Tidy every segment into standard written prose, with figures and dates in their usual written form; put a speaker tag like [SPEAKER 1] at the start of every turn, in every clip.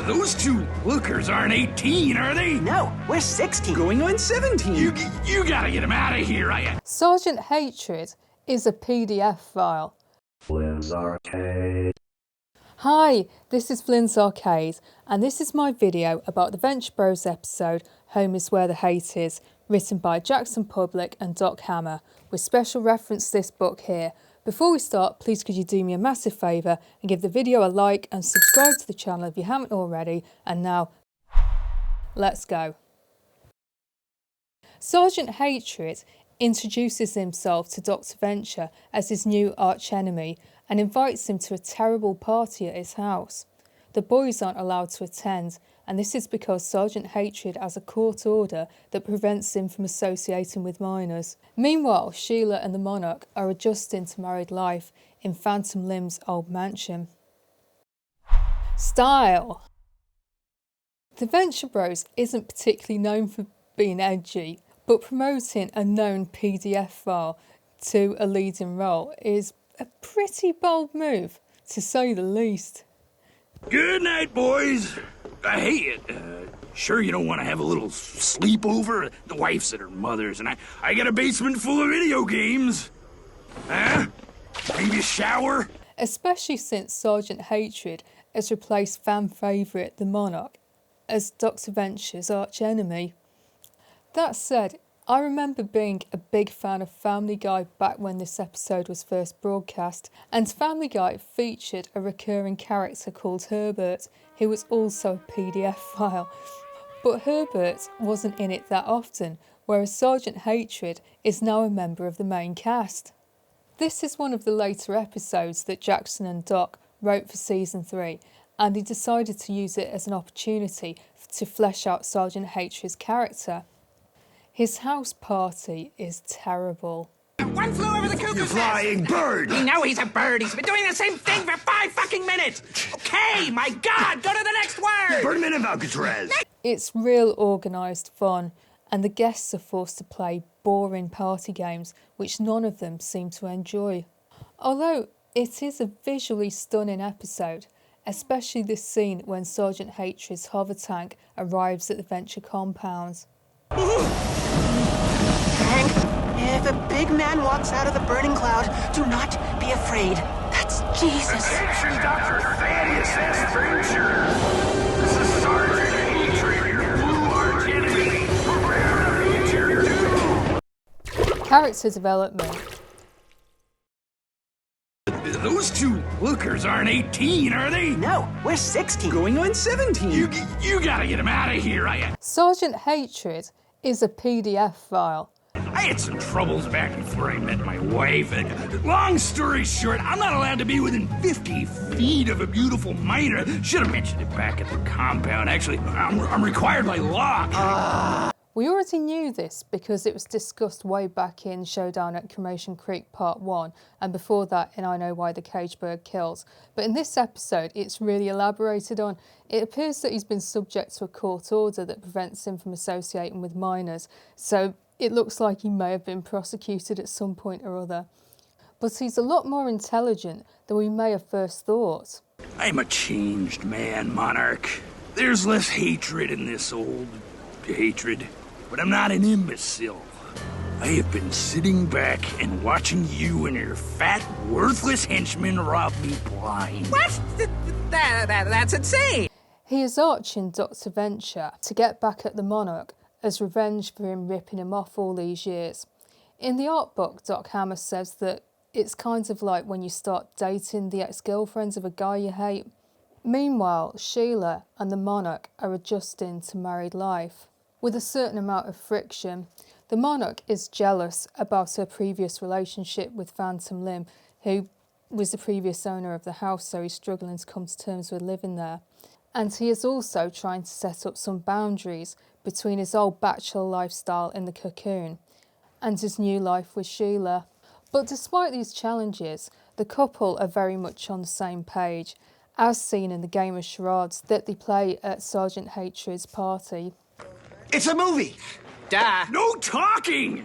[SPEAKER 1] Those two lookers aren't 18, are they?
[SPEAKER 2] No, we're 16.
[SPEAKER 3] Going on 17.
[SPEAKER 1] You gotta get them out of here.
[SPEAKER 4] Sergeant Hatred is a PDF file.
[SPEAKER 5] FlynnsArcade.
[SPEAKER 4] Hi, this is FlynnsArcade, and this is my video about the Venture Bros episode Home is Where the Hate Is, written by Jackson Public and Doc Hammer, with special reference to this book here. Before we start, please could you do me a massive favour and give the video a like and subscribe to the channel if you haven't already, and now, let's go. Sergeant Hatred introduces himself to Dr. Venture as his new archenemy and invites him to a terrible party at his house. The boys aren't allowed to attend, and this is because Sergeant Hatred has a court order that prevents him from associating with minors. Meanwhile, Sheila and the Monarch are adjusting to married life in Phantom Lim's old mansion. Style. The Venture Bros isn't particularly known for being edgy, but promoting a known PDF file to a leading role is a pretty bold move, to say the least.
[SPEAKER 1] Good night, boys. Hey, sure you don't want to have a little sleepover? The wife's at her mother's, and I got a basement full of video games. Huh? Maybe a shower?
[SPEAKER 4] Especially since Sergeant Hatred has replaced fan favourite The Monarch as Dr. Venture's archenemy. That said, I remember being a big fan of Family Guy back when this episode was first broadcast, and Family Guy featured a recurring character called Herbert, who was also a PDF file. But Herbert wasn't in it that often, whereas Sergeant Hatred is now a member of the main cast. This is one of the later episodes that Jackson and Doc wrote for Season 3, and he decided to use it as an opportunity to flesh out Sergeant Hatred's character. His house party is terrible.
[SPEAKER 2] One flew over the cuckoo's nest.
[SPEAKER 1] Flying bird!
[SPEAKER 2] We know he's a bird. He's been doing the same thing for 5 fucking minutes. Okay, my God, go to the next word.
[SPEAKER 1] Birdman of Alcatraz!
[SPEAKER 4] It's real organised fun, and the guests are forced to play boring party games, which none of them seem to enjoy. Although it is a visually stunning episode, especially this scene when Sergeant Hatred's hover tank arrives at the Venture compound.
[SPEAKER 2] Hank, if a big man walks out of the burning cloud, do not be afraid. That's Jesus.
[SPEAKER 1] Attention, Dr. Thaddeus S. Venture! This is Sergeant Hatred, your blue archenemy. Prepare to meet your doom!
[SPEAKER 4] Character development.
[SPEAKER 1] Those two lookers aren't 18, are they?
[SPEAKER 2] No, we're 16.
[SPEAKER 3] Going on 17.
[SPEAKER 1] You gotta get them out of here.
[SPEAKER 4] Sergeant Hatred is a PDF file.
[SPEAKER 1] I had some troubles back before I met my wife. Long story short, I'm not allowed to be within 50 feet of a beautiful minor. Should have mentioned it back at the compound. Actually, I'm required by law.
[SPEAKER 4] We already knew this because it was discussed way back in Showdown at Cremation Creek Part 1, and before that in I Know Why the Cage Bird Kills. But in this episode, it's really elaborated on. It appears that he's been subject to a court order that prevents him from associating with minors, so it looks like he may have been prosecuted at some point or other. But he's a lot more intelligent than we may have first thought.
[SPEAKER 1] I'm a changed man, Monarch. There's less hatred in this old hatred. But I'm not an imbecile. I have been sitting back and watching you and your fat, worthless henchmen rob me blind.
[SPEAKER 2] What? That's insane.
[SPEAKER 4] He is arching Dr. Venture to get back at the Monarch as revenge for him ripping him off all these years. In the art book, Doc Hammer says that it's kind of like when you start dating the ex-girlfriends of a guy you hate. Meanwhile, Sheila and the Monarch are adjusting to married life. With a certain amount of friction, the Monarch is jealous about her previous relationship with Phantom Lim, who was the previous owner of the house, so he's struggling to come to terms with living there. And he is also trying to set up some boundaries between his old bachelor lifestyle in the cocoon and his new life with Sheila. But despite these challenges, the couple are very much on the same page, as seen in the game of charades that they play at Sergeant Hatred's party.
[SPEAKER 6] It's a movie.
[SPEAKER 2] Duh.
[SPEAKER 1] No talking!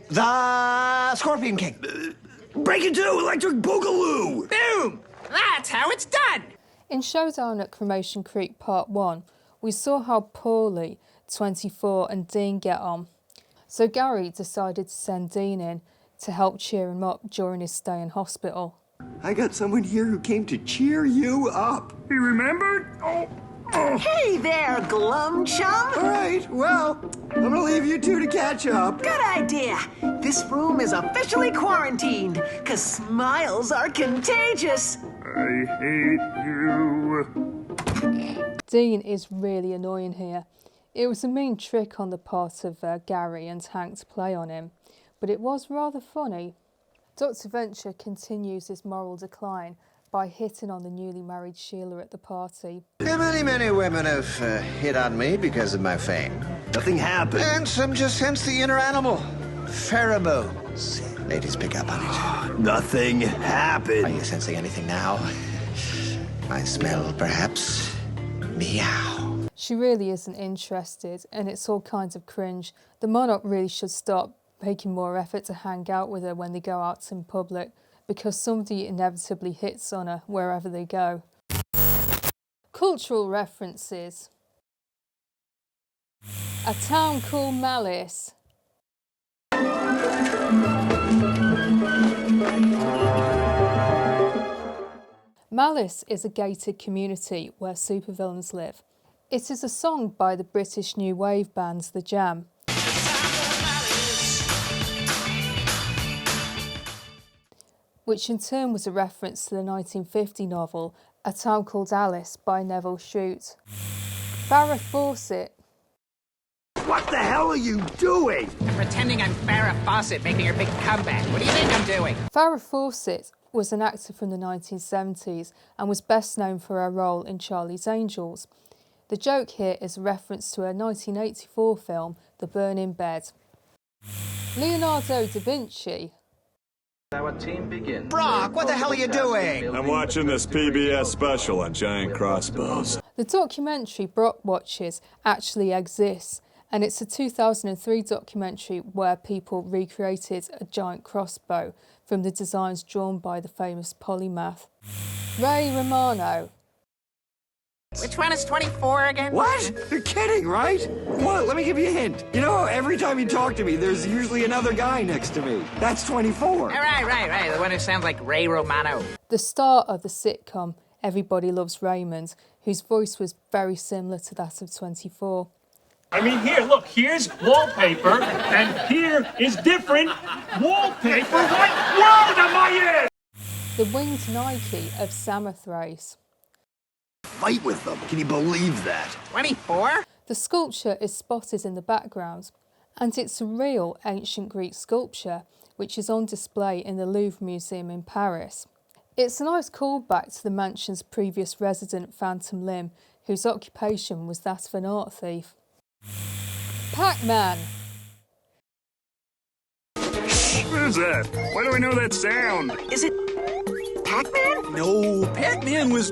[SPEAKER 6] The Scorpion King.
[SPEAKER 1] Break into Electric Boogaloo!
[SPEAKER 2] Boom. That's how it's done.
[SPEAKER 4] In Showdown at Cremation Creek Part 1, we saw how poorly 24 and Dean get on. So Gary decided to send Dean in to help cheer him up during his stay in hospital.
[SPEAKER 7] I got someone here who came to cheer you up.
[SPEAKER 1] He remembered? Oh.
[SPEAKER 2] Hey there, glum chum.
[SPEAKER 7] All right, well, I'm gonna leave you two to catch up.
[SPEAKER 2] Good idea. This room is officially quarantined, 'cause smiles are contagious.
[SPEAKER 1] I hate you.
[SPEAKER 4] Dean is really annoying here. It was a mean trick on the part of Gary and Hank to play on him, but it was rather funny. Dr. Venture continues his moral decline by hitting on the newly married Sheila at the party.
[SPEAKER 6] Many women have hit on me because of my fame.
[SPEAKER 7] Nothing happened.
[SPEAKER 6] And some just sense the inner animal. Pheromones. Ladies pick up on it.
[SPEAKER 7] Nothing happened.
[SPEAKER 6] Are you sensing anything now? My smell, perhaps? Meow.
[SPEAKER 4] She really isn't interested, and it's all kinds of cringe. The Monarch really should stop making more effort to hang out with her when they go out in public, because somebody inevitably hits on her wherever they go. Cultural references. A town called Malice. Malice is a gated community where supervillains live. It is a song by the British new wave band The Jam. Which in turn was a reference to the 1950 novel A Town Called Alice by Neville Shute. Farrah Fawcett.
[SPEAKER 7] What the hell are you doing?
[SPEAKER 8] I'm pretending I'm Farrah Fawcett making her big comeback. What do you think I'm doing?
[SPEAKER 4] Farrah Fawcett was an actor from the 1970s and was best known for her role in Charlie's Angels. The joke here is a reference to her 1984 film, The Burning Bed. Leonardo da Vinci.
[SPEAKER 9] Our team begins.
[SPEAKER 6] Brock, what the hell are you doing?
[SPEAKER 10] I'm watching this PBS special on giant crossbows.
[SPEAKER 4] The documentary Brock watches actually exists, and it's a 2003 documentary where people recreated a giant crossbow from the designs drawn by the famous polymath. Ray Romano.
[SPEAKER 8] Which one is 24 again?
[SPEAKER 7] What? You're kidding, right? What? Let me give you a hint. You know, every time you talk to me, there's usually another guy next to me. That's 24.
[SPEAKER 8] Right. The one who sounds like Ray Romano.
[SPEAKER 4] The star of the sitcom Everybody Loves Raymond, whose voice was very similar to that of 24.
[SPEAKER 11] I mean, here, look, here's wallpaper, and here is different wallpaper. What world am I in?
[SPEAKER 4] The winged Nike of Samothrace.
[SPEAKER 7] Fight with them. Can you believe that?
[SPEAKER 8] 24?
[SPEAKER 4] The sculpture is spotted in the background, and it's a real ancient Greek sculpture which is on display in the Louvre Museum in Paris. It's a nice callback to the mansion's previous resident Phantom Limb, whose occupation was that of an art thief. Pac-Man.
[SPEAKER 1] What is that? Why do I know that sound?
[SPEAKER 2] Is it Pac-Man?
[SPEAKER 7] No, Pac-Man was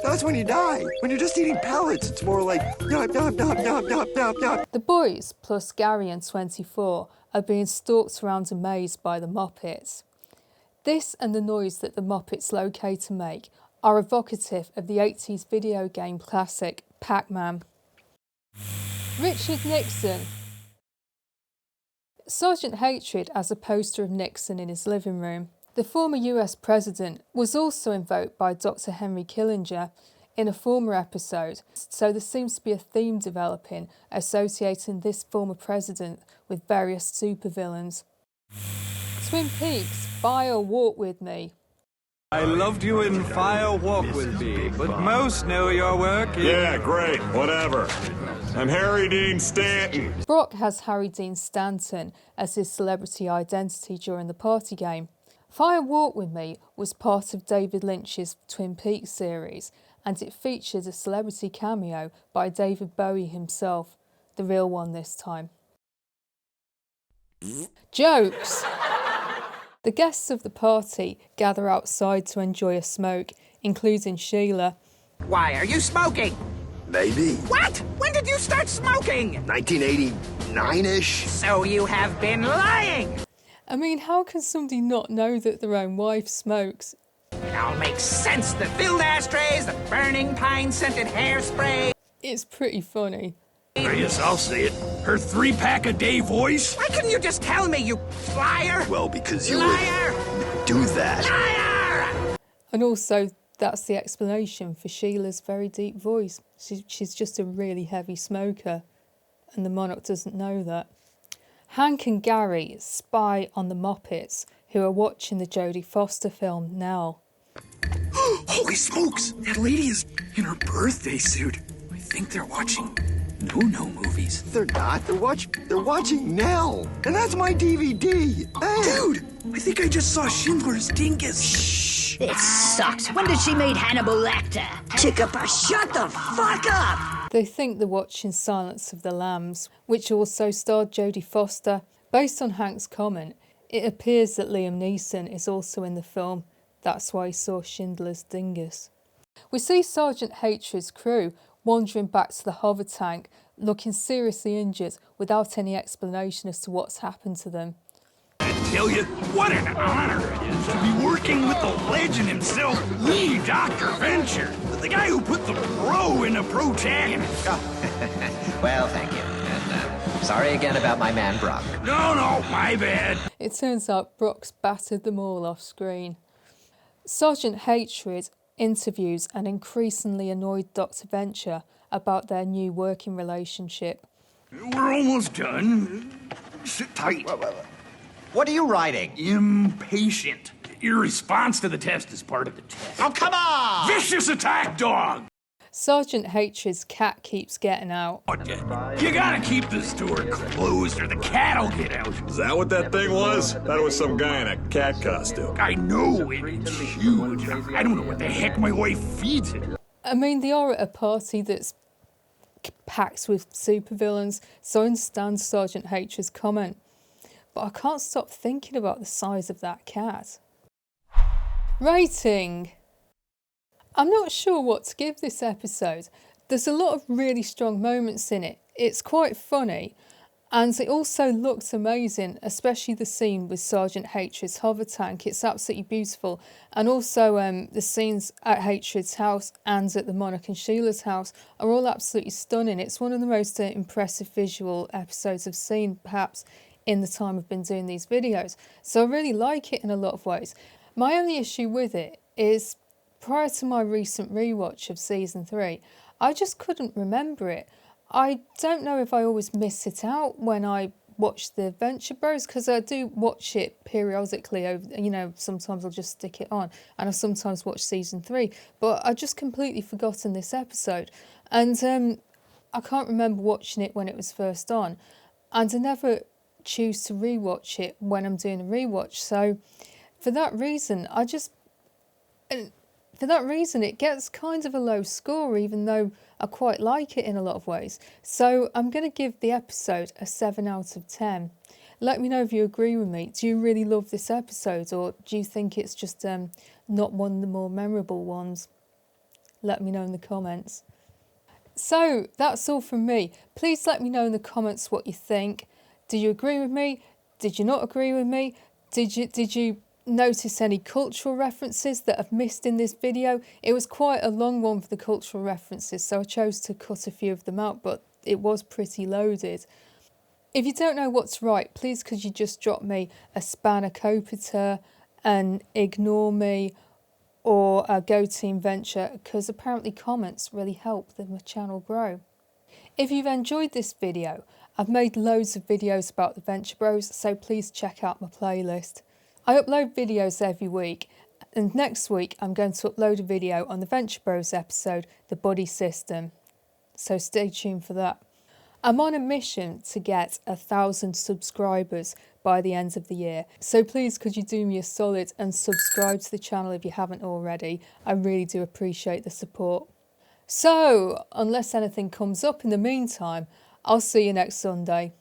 [SPEAKER 7] That's when you die. When you're just eating pellets, it's more like nom, nom, nom, nom, nom, nom, nom.
[SPEAKER 4] The boys, plus Gary and 24, are being stalked around a maze by the Muppets. This and the noise that the Muppets locator make are evocative of the 80s video game classic Pac-Man. Richard Nixon. Sergeant Hatred has a poster of Nixon in his living room. The former US president was also invoked by Dr. Henry Killinger in a former episode, so there seems to be a theme developing associating this former president with various supervillains. Twin Peaks, Fire Walk With Me.
[SPEAKER 12] I loved you in Fire Walk With Me, but most know your work in...
[SPEAKER 10] Yeah, great, whatever. I'm Harry Dean Stanton.
[SPEAKER 4] Brock has Harry Dean Stanton as his celebrity identity during the party game. Fire Walk With Me was part of David Lynch's Twin Peaks series, and it featured a celebrity cameo by David Bowie himself, the real one this time. Jokes! The guests of the party gather outside to enjoy a smoke, including Sheila.
[SPEAKER 8] Why, are you smoking?
[SPEAKER 7] Maybe.
[SPEAKER 8] What? When did you start smoking?
[SPEAKER 7] 1989-ish.
[SPEAKER 8] So you have been lying!
[SPEAKER 4] I mean, how can somebody not know that their own wife smokes?
[SPEAKER 8] It all makes sense. The filled ashtrays, the burning pine-scented hairspray.
[SPEAKER 4] It's pretty funny.
[SPEAKER 1] Yes, I'll say it. Her 3-pack-a-day voice?
[SPEAKER 8] Why couldn't you just tell me, you liar?
[SPEAKER 1] Well, because you
[SPEAKER 8] Liar!
[SPEAKER 1] would do that.
[SPEAKER 8] Liar!
[SPEAKER 4] And also, that's the explanation for Sheila's very deep voice. She's just a really heavy smoker, and the Monarch doesn't know that. Hank and Gary spy on the Moppets, who are watching the Jodie Foster film now.
[SPEAKER 1] Holy smokes! That lady is in her birthday suit. I think they're watching No movies.
[SPEAKER 7] They're not. They're watching Nell. And that's my DVD. Hey.
[SPEAKER 1] Dude, I think I just saw Schindler's Dingus.
[SPEAKER 13] Shh. It sucks. When did she meet Hannibal Lecter? Chicka, shut the fuck up!
[SPEAKER 4] They think they're watching Silence of the Lambs, which also starred Jodie Foster. Based on Hank's comment, it appears that Liam Neeson is also in the film. That's why he saw Schindler's Dingus. We see Sergeant Hatred's crew wandering back to the hover tank, looking seriously injured without any explanation as to what's happened to them.
[SPEAKER 1] I tell you, what an honor it is to be working with the legend himself, Dr. Venture, the guy who put the pro in a protagonist.
[SPEAKER 6] Oh. Well, thank you. And sorry again about my man Brock.
[SPEAKER 1] No, my bad.
[SPEAKER 4] It turns out Brock's battered them all off screen. Sergeant Hatred interviews an increasingly annoyed Dr. Venture about their new working relationship.
[SPEAKER 1] We're almost done. Sit tight.
[SPEAKER 6] What are you writing?
[SPEAKER 1] Impatient. Your response to the test is part of the test.
[SPEAKER 6] Oh, come on!
[SPEAKER 1] Vicious attack dog!
[SPEAKER 4] Sergeant Hatred's cat keeps getting out.
[SPEAKER 1] You gotta keep this door closed or the cat'll get out.
[SPEAKER 10] Is that what that thing was? Thought it was some guy in a cat costume.
[SPEAKER 1] I know, it's huge. I don't know what the heck my wife feeds it.
[SPEAKER 4] I mean, they are at a party that's packed with supervillains, so I understand Sergeant Hatred's comment. But I can't stop thinking about the size of that cat. Rating. I'm not sure what to give this episode. There's a lot of really strong moments in it. It's quite funny, and it also looks amazing, especially the scene with Sergeant Hatred's hover tank. It's absolutely beautiful. And also the scenes at Hatred's house and at the Monarch and Sheila's house are all absolutely stunning. It's one of the most impressive visual episodes I've seen, perhaps, in the time I've been doing these videos. So I really like it in a lot of ways. My only issue with it is, prior to my recent rewatch of season 3, I just couldn't remember it. I don't know if I always miss it out when I watch the Venture Bros, because I do watch it periodically. Sometimes I'll just stick it on, and I sometimes watch season 3. But I just completely forgotten this episode, and I can't remember watching it when it was first on, and I never choose to rewatch it when I'm doing a rewatch. So for that reason, it gets kind of a low score, even though I quite like it in a lot of ways. So I'm going to give the episode a 7 out of 10. Let me know if you agree with me. Do you really love this episode, or do you think it's just not one of the more memorable ones? Let me know in the comments. So that's all from me. Please let me know in the comments what you think. Did you agree with me? Did you not agree with me? Did you notice any cultural references that I've missed in this video? It was quite a long one for the cultural references, so I chose to cut a few of them out, but it was pretty loaded. If you don't know what to write, please could you just drop me a spanakopita, an ignore me, or a Go Team Venture, because apparently comments really help the channel grow. If you've enjoyed this video, I've made loads of videos about the Venture Bros, so please check out my playlist. I upload videos every week, and next week I'm going to upload a video on the Venture Bros episode, The Buddy System. So stay tuned for that. I'm on a mission to get 1,000 subscribers by the end of the year. So please could you do me a solid and subscribe to the channel if you haven't already. I really do appreciate the support. So, unless anything comes up in the meantime, I'll see you next Sunday.